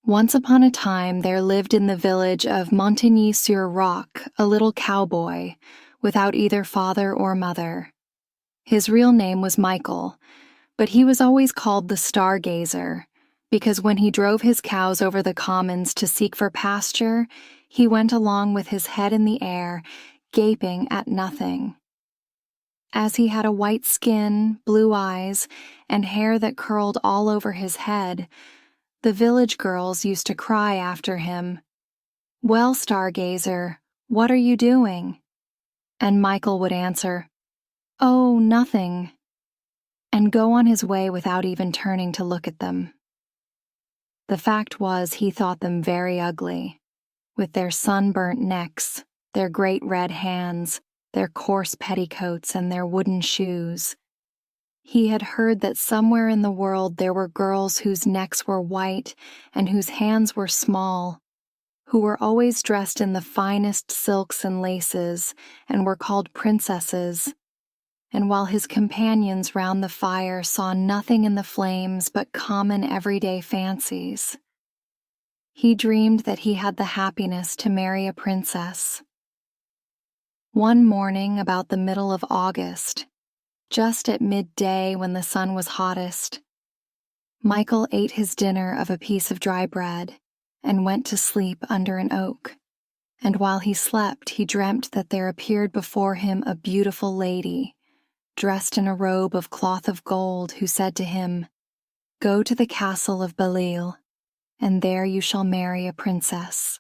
Once upon a time, there lived in the village of Montigny-sur-Roc a little cowboy, without either father or mother. His real name was Michael, but he was always called the Stargazer, because when he drove his cows over the commons to seek for pasture, he went along with his head in the air, gaping at nothing. As he had a white skin, blue eyes, and hair that curled all over his head, the village girls used to cry after him, "Well, Stargazer, what are you doing?" And Michael would answer, "Oh, nothing," and go on his way without even turning to look at them. The fact was, he thought them very ugly, with their sunburnt necks, their great red hands, their coarse petticoats, and their wooden shoes. He had heard that somewhere in the world there were girls whose necks were white and whose hands were small, who were always dressed in the finest silks and laces and were called princesses. And while his companions round the fire saw nothing in the flames but common everyday fancies, he dreamed that he had the happiness to marry a princess. One morning about the middle of August, just at midday when the sun was hottest, Michael ate his dinner of a piece of dry bread and went to sleep under an oak. And while he slept, he dreamt that there appeared before him a beautiful lady, dressed in a robe of cloth of gold, who said to him, "Go to the castle of Belle, and there you shall marry a princess."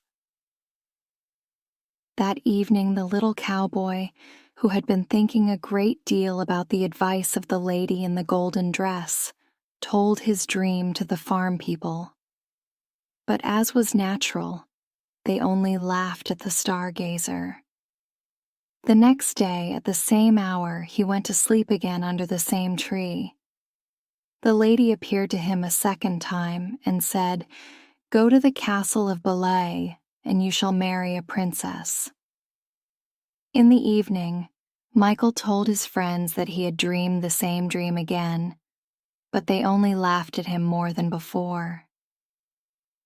That evening the little cowboy, who had been thinking a great deal about the advice of the lady in the golden dress, told his dream to the farm people. But as was natural, they only laughed at the Stargazer. The next day, at the same hour, he went to sleep again under the same tree. The lady appeared to him a second time and said, "Go to the castle of Belle, and you shall marry a princess." In the evening, Michael told his friends that he had dreamed the same dream again, but they only laughed at him more than before.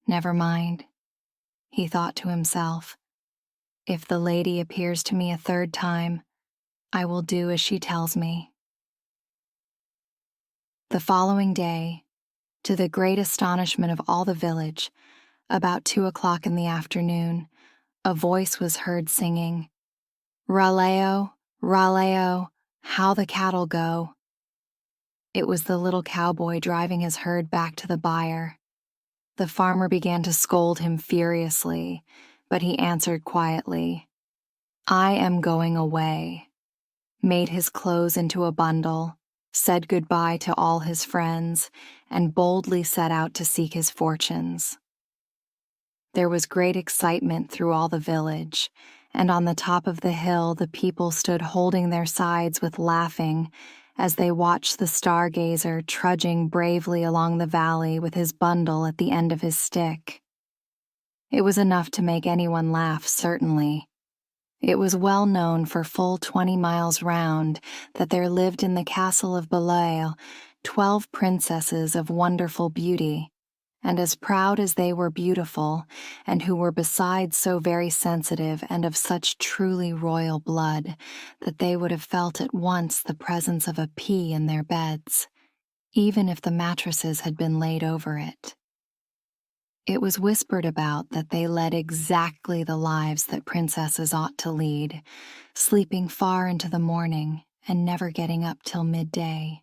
"Never mind," he thought to himself. "If the lady appears to me a third time, I will do as she tells me." The following day, to the great astonishment of all the village, about 2 o'clock in the afternoon, a voice was heard singing, "Raleo, raleo, how the cattle go." It was the little cowboy driving his herd back to the byre. The farmer began to scold him furiously, but he answered quietly, "I am going away," made his clothes into a bundle, said goodbye to all his friends, and boldly set out to seek his fortunes. There was great excitement through all the village, and on the top of the hill the people stood holding their sides with laughing as they watched the Stargazer trudging bravely along the valley with his bundle at the end of his stick. It was enough to make anyone laugh, certainly. It was well known for full 20 miles round that there lived in the castle of Belle 12 princesses of wonderful beauty, and as proud as they were beautiful, and who were besides so very sensitive and of such truly royal blood that they would have felt at once the presence of a pea in their beds, even if the mattresses had been laid over it. It was whispered about that they led exactly the lives that princesses ought to lead, sleeping far into the morning and never getting up till midday.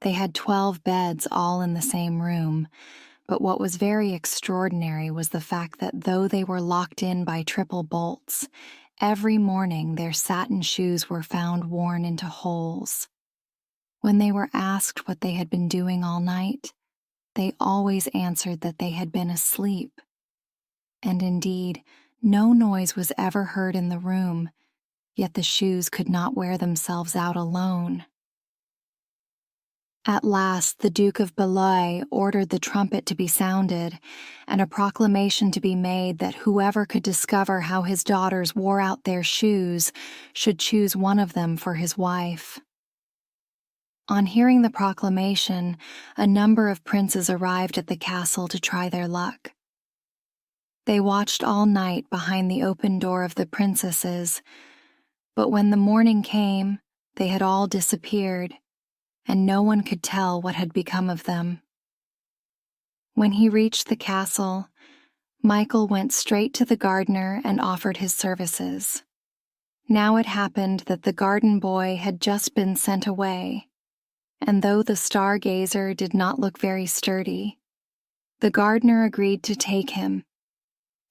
They had 12 beds all in the same room, but what was very extraordinary was the fact that though they were locked in by triple bolts, every morning their satin shoes were found worn into holes. When they were asked what they had been doing all night, they always answered that they had been asleep. And indeed, no noise was ever heard in the room, yet the shoes could not wear themselves out alone. At last, the Duke of Belleuil ordered the trumpet to be sounded, and a proclamation to be made that whoever could discover how his daughters wore out their shoes should choose one of them for his wife. On hearing the proclamation, a number of princes arrived at the castle to try their luck. They watched all night behind the open door of the princesses, but when the morning came, they had all disappeared, and no one could tell what had become of them. When he reached the castle, Michael went straight to the gardener and offered his services. Now it happened that the garden boy had just been sent away, and though the Stargazer did not look very sturdy, the gardener agreed to take him,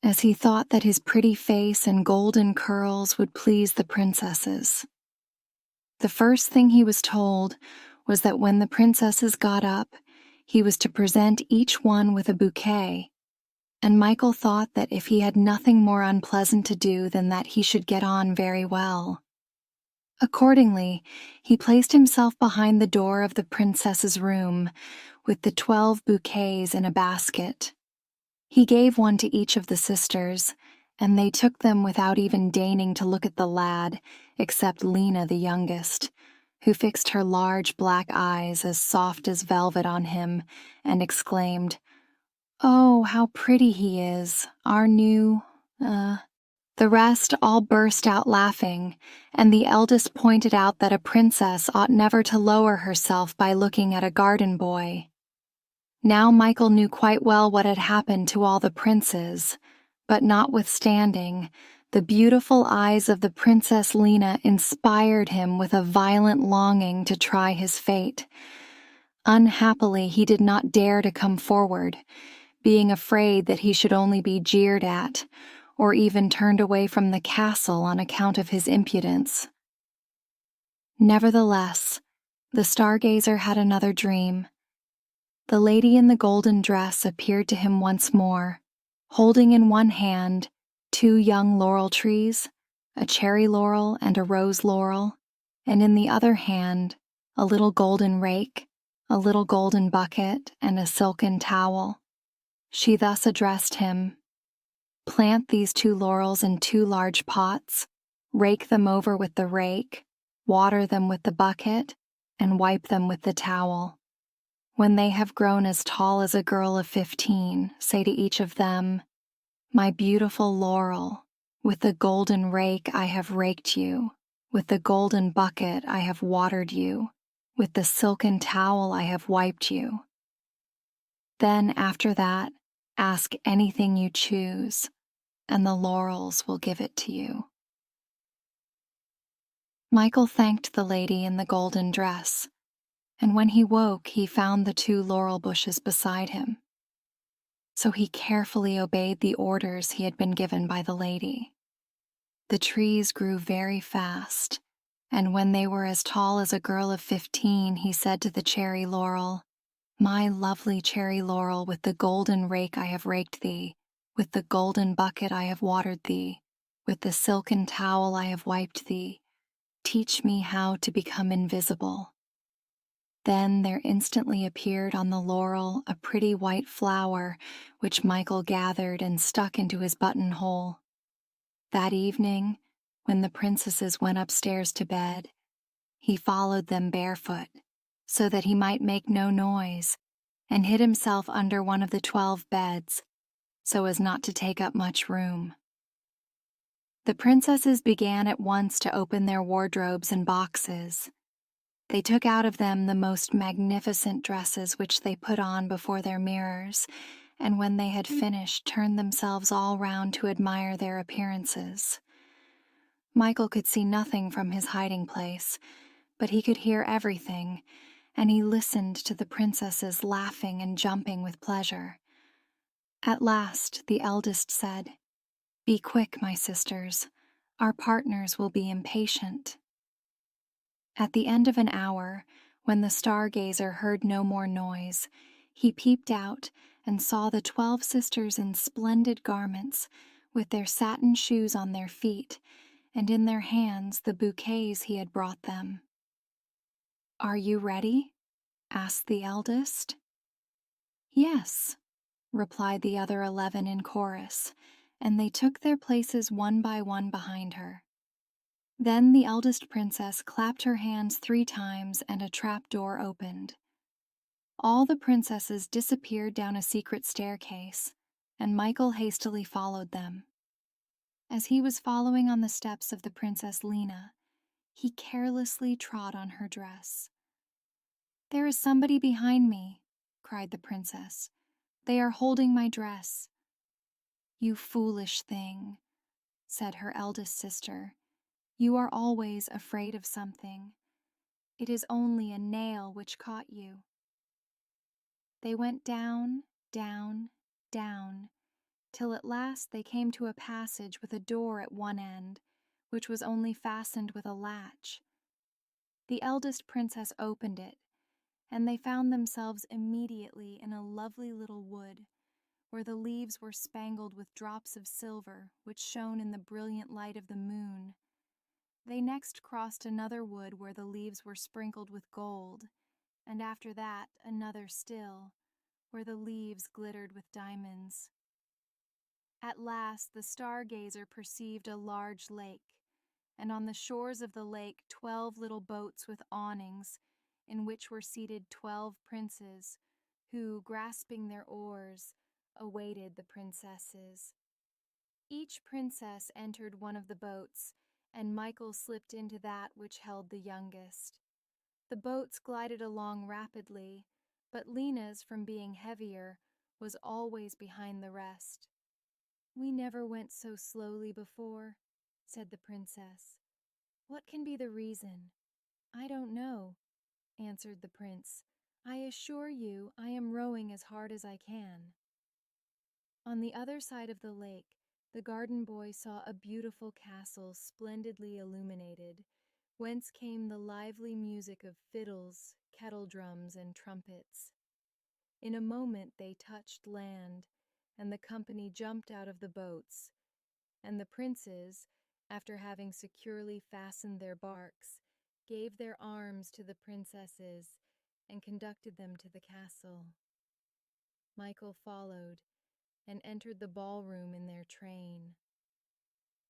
as he thought that his pretty face and golden curls would please the princesses. The first thing he was told was that when the princesses got up, he was to present each one with a bouquet, and Michael thought that if he had nothing more unpleasant to do than that he should get on very well. Accordingly, he placed himself behind the door of the princess's room with the 12 bouquets in a basket. He gave one to each of the sisters, and they took them without even deigning to look at the lad, except Lena, the youngest, who fixed her large black eyes as soft as velvet on him and exclaimed, "Oh, how pretty he is, our new, The rest all burst out laughing, and the eldest pointed out that a princess ought never to lower herself by looking at a garden boy. Now Michael knew quite well what had happened to all the princes, but notwithstanding, the beautiful eyes of the Princess Lena inspired him with a violent longing to try his fate. Unhappily, he did not dare to come forward, being afraid that he should only be jeered at, or even turned away from the castle on account of his impudence. Nevertheless, the Stargazer had another dream. The lady in the golden dress appeared to him once more, holding in one hand 2 young laurel trees, a cherry laurel and a rose laurel, and in the other hand a little golden rake, a little golden bucket, and a silken towel. She thus addressed him: "Plant these 2 laurels in 2 large pots, rake them over with the rake, water them with the bucket, and wipe them with the towel. When they have grown as tall as a girl of 15, say to each of them, 'My beautiful laurel, with the golden rake I have raked you, with the golden bucket I have watered you, with the silken towel I have wiped you.' Then after that, ask anything you choose, and the laurels will give it to you." Michael thanked the lady in the golden dress, and when he woke he found the 2 laurel bushes beside him. So he carefully obeyed the orders he had been given by the lady. The trees grew very fast, and when they were as tall as a girl of 15, he said to the cherry laurel, "My lovely cherry laurel, with the golden rake I have raked thee, with the golden bucket I have watered thee, with the silken towel I have wiped thee. Teach me how to become invisible." Then there instantly appeared on the laurel a pretty white flower, which Michael gathered and stuck into his buttonhole. That evening, when the princesses went upstairs to bed, he followed them barefoot, so that he might make no noise, and hid himself under one of the 12 beds, so as not to take up much room. The princesses began at once to open their wardrobes and boxes. They took out of them the most magnificent dresses which they put on before their mirrors, and when they had finished, turned themselves all round to admire their appearances. Michael could see nothing from his hiding place, but he could hear everything, and he listened to the princesses laughing and jumping with pleasure. At last the eldest said, "Be quick, my sisters. Our partners will be impatient." At the end of an hour, when the Stargazer heard no more noise, he peeped out and saw the 12 sisters in splendid garments, with their satin shoes on their feet, and in their hands the bouquets he had brought them. "Are you ready?" asked the eldest. "Yes," replied the other 11 in chorus, and they took their places one by one behind her. Then the eldest princess clapped her hands 3 times and a trap door opened. All the princesses disappeared down a secret staircase, and Michael hastily followed them. As he was following on the steps of the Princess Lena, he carelessly trod on her dress. "There is somebody behind me," cried the princess. "They are holding my dress." "You foolish thing," said her eldest sister. "You are always afraid of something. It is only a nail which caught you." They went down, down, down, till at last they came to a passage with a door at one end, which was only fastened with a latch. The eldest princess opened it, and they found themselves immediately in a lovely little wood, where the leaves were spangled with drops of silver which shone in the brilliant light of the moon. They next crossed another wood where the leaves were sprinkled with gold, and after that another still, where the leaves glittered with diamonds. At last the Stargazer perceived a large lake, and on the shores of the lake 12 little boats with awnings, in which were seated 12 princes, who, grasping their oars, awaited the princesses. Each princess entered one of the boats, and Michael slipped into that which held the youngest. The boats glided along rapidly, but Lena's, from being heavier, was always behind the rest. "We never went so slowly before," said the princess. "What can be the reason?" "I don't know," answered the prince. "I assure you I am rowing as hard as I can." On the other side of the lake, the garden boy saw a beautiful castle splendidly illuminated, whence came the lively music of fiddles, kettle-drums, and trumpets. In a moment they touched land, and the company jumped out of the boats, and the princes, after having securely fastened their barks, gave their arms to the princesses and conducted them to the castle. Michael followed and entered the ballroom in their train.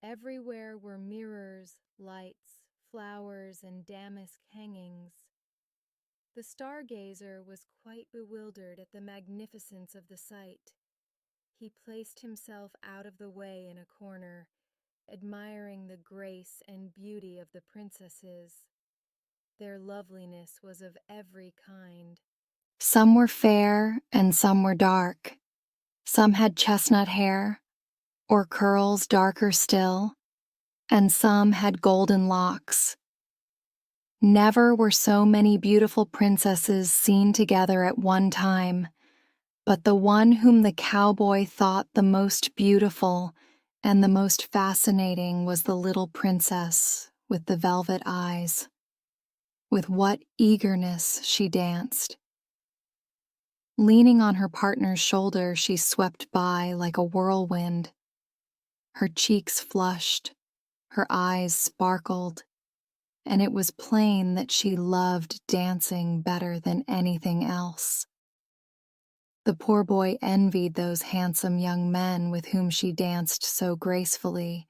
Everywhere were mirrors, lights, flowers, and damask hangings. The Stargazer was quite bewildered at the magnificence of the sight. He placed himself out of the way in a corner, admiring the grace and beauty of the princesses. Their loveliness was of every kind. Some were fair and some were dark. Some had chestnut hair, or curls darker still, and some had golden locks. Never were so many beautiful princesses seen together at one time, but the one whom the cowboy thought the most beautiful and the most fascinating was the little princess with the velvet eyes. With what eagerness she danced! Leaning on her partner's shoulder, she swept by like a whirlwind. Her cheeks flushed, her eyes sparkled, and it was plain that she loved dancing better than anything else. The poor boy envied those handsome young men with whom she danced so gracefully,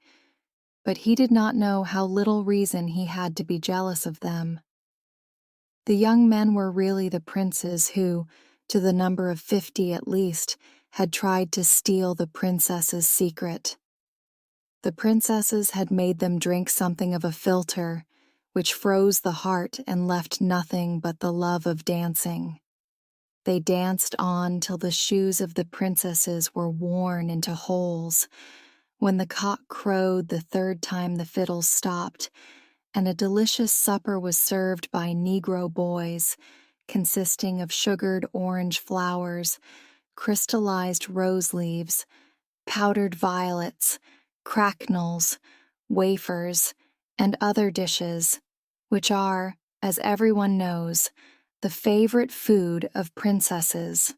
but he did not know how little reason he had to be jealous of them. The young men were really the princes who, to the number of 50 at least, had tried to steal the princess's secret. The princesses had made them drink something of a philter, which froze the heart and left nothing but the love of dancing. They danced on till the shoes of the princesses were worn into holes, when the cock crowed the third time the fiddles stopped, and a delicious supper was served by Negro boys, consisting of sugared orange flowers, crystallized rose leaves, powdered violets, cracknels, wafers, and other dishes, which are, as everyone knows, the favorite food of princesses.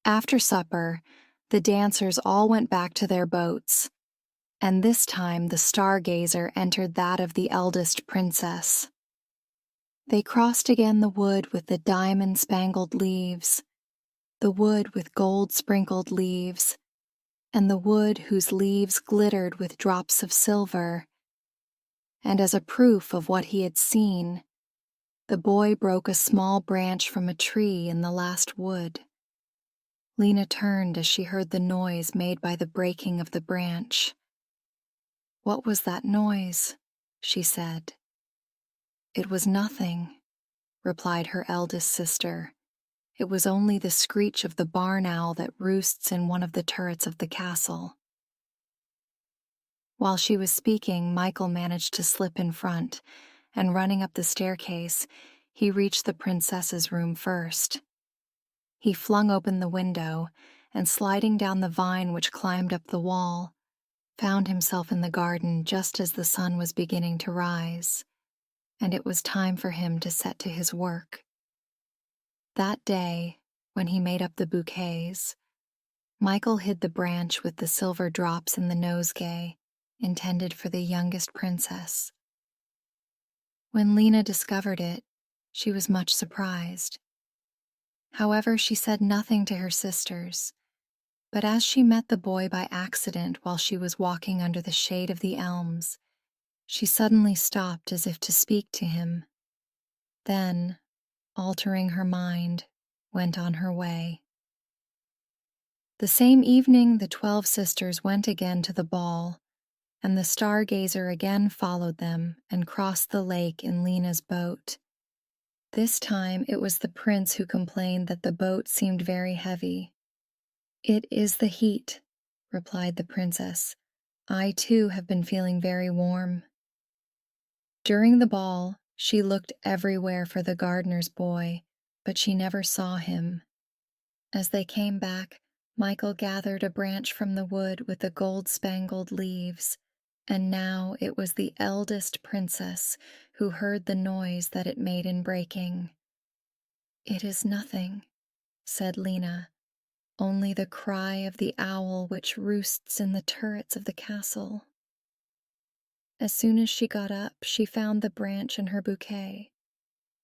After supper, the dancers all went back to their boats, and this time the Stargazer entered that of the eldest princess. They crossed again the wood with the diamond-spangled leaves, the wood with gold-sprinkled leaves, and the wood whose leaves glittered with drops of silver. and as a proof of what he had seen, the boy broke a small branch from a tree in the last wood. Lena turned as she heard the noise made by the breaking of the branch. "What was that noise?" she said. "It was nothing," replied her eldest sister. "It was only the screech of the barn owl that roosts in one of the turrets of the castle." While she was speaking, Michael managed to slip in front, and running up the staircase, he reached the princess's room first. He flung open the window, and sliding down the vine which climbed up the wall, found himself in the garden just as the sun was beginning to rise, and it was time for him to set to his work. That day, when he made up the bouquets, Michael hid the branch with the silver drops in the nosegay, intended for the youngest princess. When Lena discovered it, she was much surprised. However, she said nothing to her sisters, but as she met the boy by accident while she was walking under the shade of the elms, she suddenly stopped as if to speak to him. Then, altering her mind, went on her way. The same evening, the 12 sisters went again to the ball, and the Stargazer again followed them and crossed the lake in Lena's boat. This time it was the prince who complained that the boat seemed very heavy. "It is the heat," replied the princess. "I too have been feeling very warm." During the ball, she looked everywhere for the gardener's boy, but she never saw him. As they came back, Michael gathered a branch from the wood with the gold-spangled leaves, and now it was the eldest princess who heard the noise that it made in breaking. "It is nothing," said Lena, "only the cry of the owl which roosts in the turrets of the castle." As soon as she got up, she found the branch and her bouquet.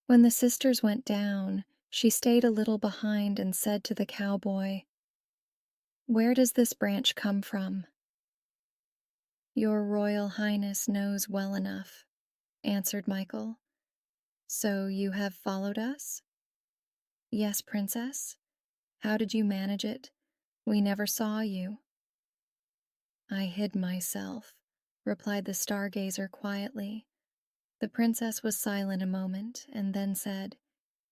When the sisters went down, she stayed a little behind and said to the cowboy, "Where does this branch come from?" "Your Royal Highness knows well enough," answered Michael. "So you have followed us?" "Yes, Princess. How did you manage it? We never saw you." "I hid myself," replied the Stargazer quietly. The princess was silent a moment and then said,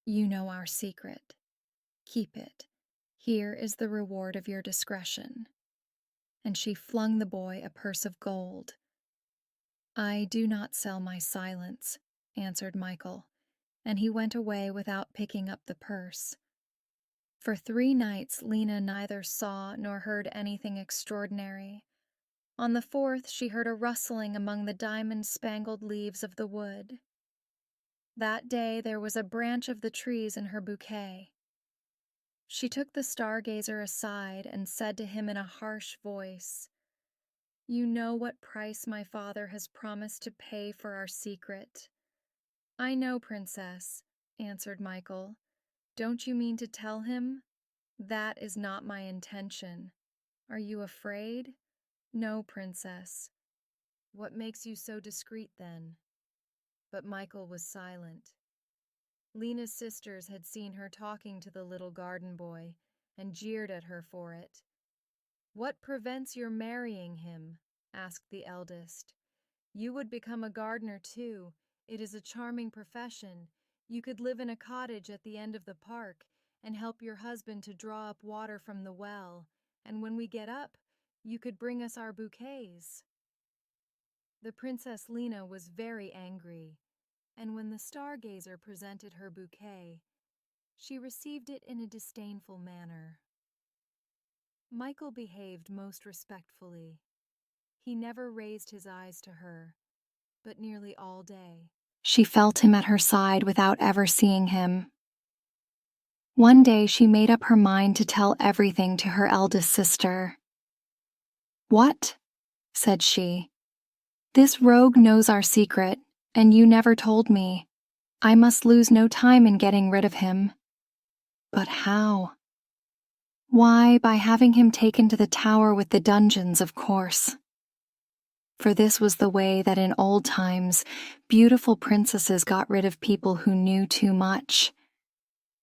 "You know our secret. Keep it. Here is the reward of your discretion." And she flung the boy a purse of gold. "I do not sell my silence," answered Michael, and he went away without picking up the purse. For 3 nights Lena neither saw nor heard anything extraordinary. On the 4th she heard a rustling among the diamond-spangled leaves of the wood. That day there was a branch of the trees in her bouquet. She took the Stargazer aside and said to him in a harsh voice, "You know what price my father has promised to pay for our secret." "I know, Princess," answered Michael. "Don't you mean to tell him?" "That is not my intention." "Are you afraid?" "No, Princess." "What makes you so discreet then?" But Michael was silent. Lena's sisters had seen her talking to the little garden boy and jeered at her for it. "What prevents your marrying him?" asked the eldest. "You would become a gardener too. It is a charming profession. You could live in a cottage at the end of the park and help your husband to draw up water from the well, and when we get up, you could bring us our bouquets." The Princess Lena was very angry, and when the Stargazer presented her bouquet, she received it in a disdainful manner. Michael behaved most respectfully. He never raised his eyes to her, but nearly all day she felt him at her side without ever seeing him. One day she made up her mind to tell everything to her eldest sister. "What?" said she. "This rogue knows our secret, and you never told me. I must lose no time in getting rid of him." "But how?" "Why, by having him taken to the tower with the dungeons, of course." for this was the way that in old times beautiful princesses got rid of people who knew too much.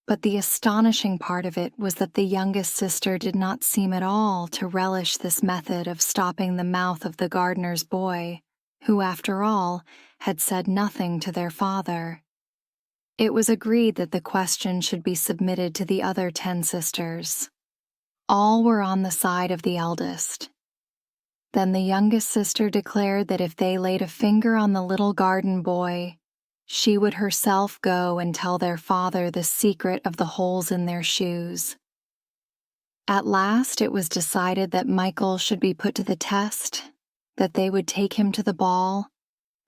But the astonishing part of it was that the youngest sister did not seem at all to relish this method of stopping the mouth of the gardener's boy, who, after all, had said nothing to their father. It was agreed that the question should be submitted to the other 10 sisters. All were on the side of the eldest. Then the youngest sister declared that if they laid a finger on the little garden boy, she would herself go and tell their father the secret of the holes in their shoes. At last it was decided that Michael should be put to the test, that they would take him to the ball,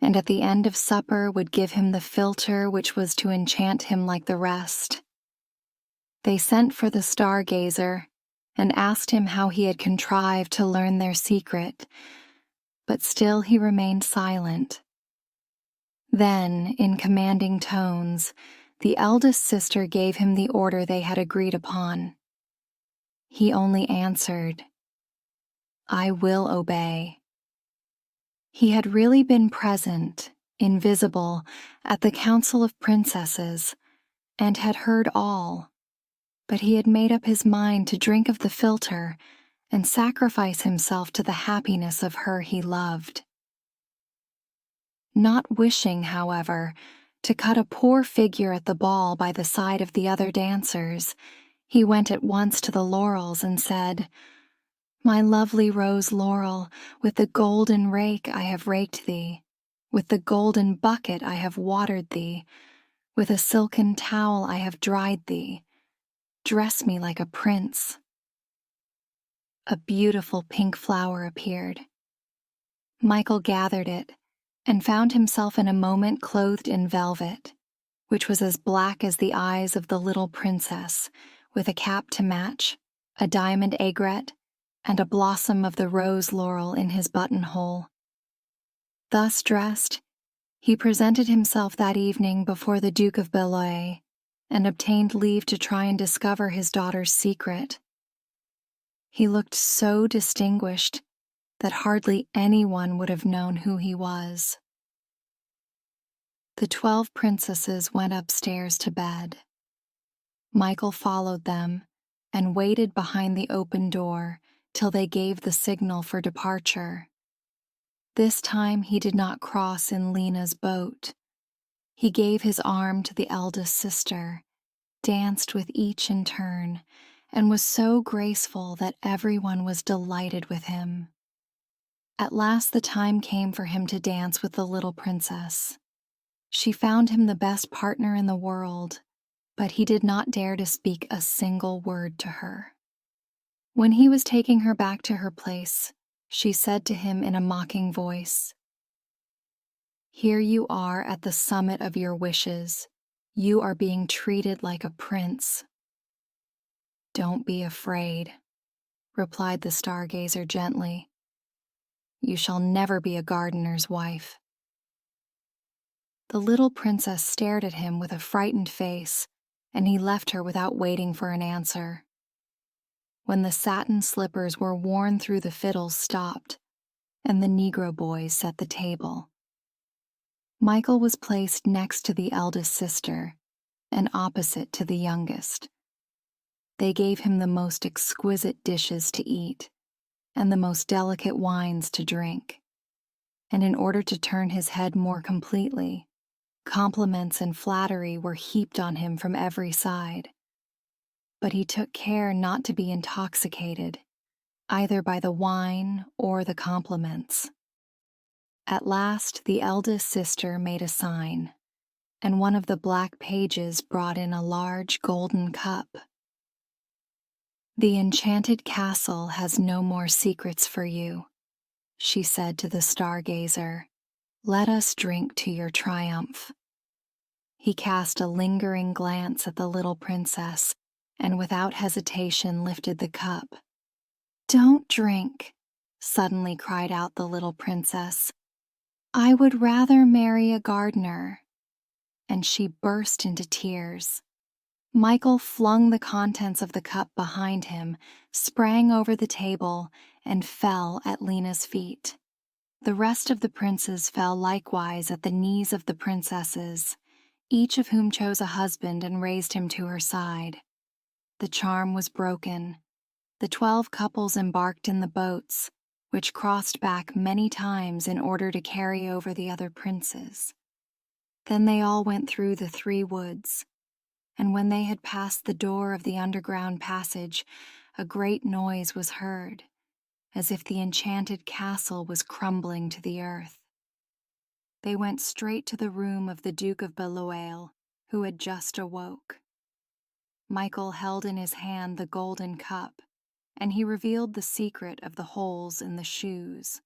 and at the end of supper would give him the philtre which was to enchant him like the rest. They sent for the Stargazer and asked him how he had contrived to learn their secret, but still he remained silent. Then, in commanding tones, the eldest sister gave him the order they had agreed upon. He only answered, "I will obey." He had really been present, invisible, at the Council of Princesses, and had heard all, but he had made up his mind to drink of the philtre and sacrifice himself to the happiness of her he loved. Not wishing, however, to cut a poor figure at the ball by the side of the other dancers, he went at once to the laurels and said, "My lovely rose laurel, with the golden rake I have raked thee, with the golden bucket I have watered thee, with a silken towel I have dried thee. Dress me like a prince." A beautiful pink flower appeared. Michael gathered it and found himself in a moment clothed in velvet, which was as black as the eyes of the little princess, with a cap to match, a diamond aigrette, and a blossom of the rose laurel in his buttonhole. Thus dressed, he presented himself that evening before the Duke of Belleuil and obtained leave to try and discover his daughter's secret. He looked so distinguished that hardly anyone would have known who he was. The 12 princesses went upstairs to bed. Michael followed them and waited behind the open door till they gave the signal for departure. This time he did not cross in Lena's boat. He gave his arm to the eldest sister, danced with each in turn, and was so graceful that everyone was delighted with him. At last the time came for him to dance with the little princess. She found him the best partner in the world, but he did not dare to speak a single word to her. When he was taking her back to her place, she said to him in a mocking voice, "Here you are at the summit of your wishes. You are being treated like a prince." "Don't be afraid," replied the Stargazer gently. "You shall never be a gardener's wife." The little princess stared at him with a frightened face, and he left her without waiting for an answer. When the satin slippers were worn through, the fiddles stopped, and the Negro boys set the table. Michael was placed next to the eldest sister and opposite to the youngest. They gave him the most exquisite dishes to eat and the most delicate wines to drink, and in order to turn his head more completely, compliments and flattery were heaped on him from every side. But he took care not to be intoxicated, either by the wine or the compliments. At last the eldest sister made a sign, and one of the black pages brought in a large golden cup. "The enchanted castle has no more secrets for you," she said to the Stargazer. "Let us drink to your triumph." He cast a lingering glance at the little princess, and without hesitation lifted the cup. "Don't drink," suddenly cried out the little princess. "I would rather marry a gardener." And she burst into tears. Michael flung the contents of the cup behind him, sprang over the table, and fell at Lena's feet. The rest of the princes fell likewise at the knees of the princesses, each of whom chose a husband and raised him to her side. The charm was broken. The 12 couples embarked in the boats, which crossed back many times in order to carry over the other princes. Then they all went through the 3 woods, and when they had passed the door of the underground passage, a great noise was heard, as if the enchanted castle was crumbling to the earth. They went straight to the room of the Duke of Beloeil, who had just awoke. Michael held in his hand the golden cup, and he revealed the secret of the holes in the shoes.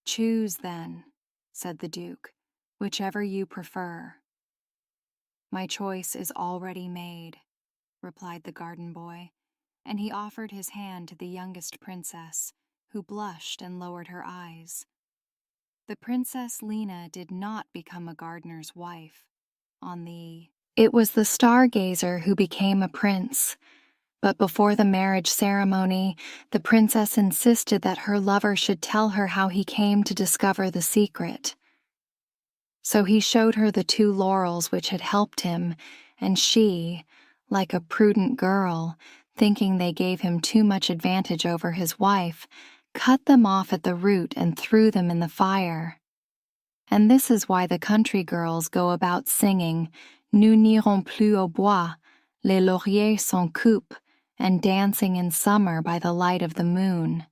"Choose, then," said the Duke, "whichever you prefer." "My choice is already made," replied the garden boy, and he offered his hand to the youngest princess, who blushed and lowered her eyes. The Princess Lena did not become a gardener's wife. It was the Stargazer who became a prince, but before the marriage ceremony, the princess insisted that her lover should tell her how he came to discover the secret. So he showed her the 2 laurels which had helped him, and she, like a prudent girl, thinking they gave him too much advantage over his wife, cut them off at the root and threw them in the fire. And this is why the country girls go about singing, "Nous n'irons plus au bois, les lauriers sont coupés," and dancing in summer by the light of the moon.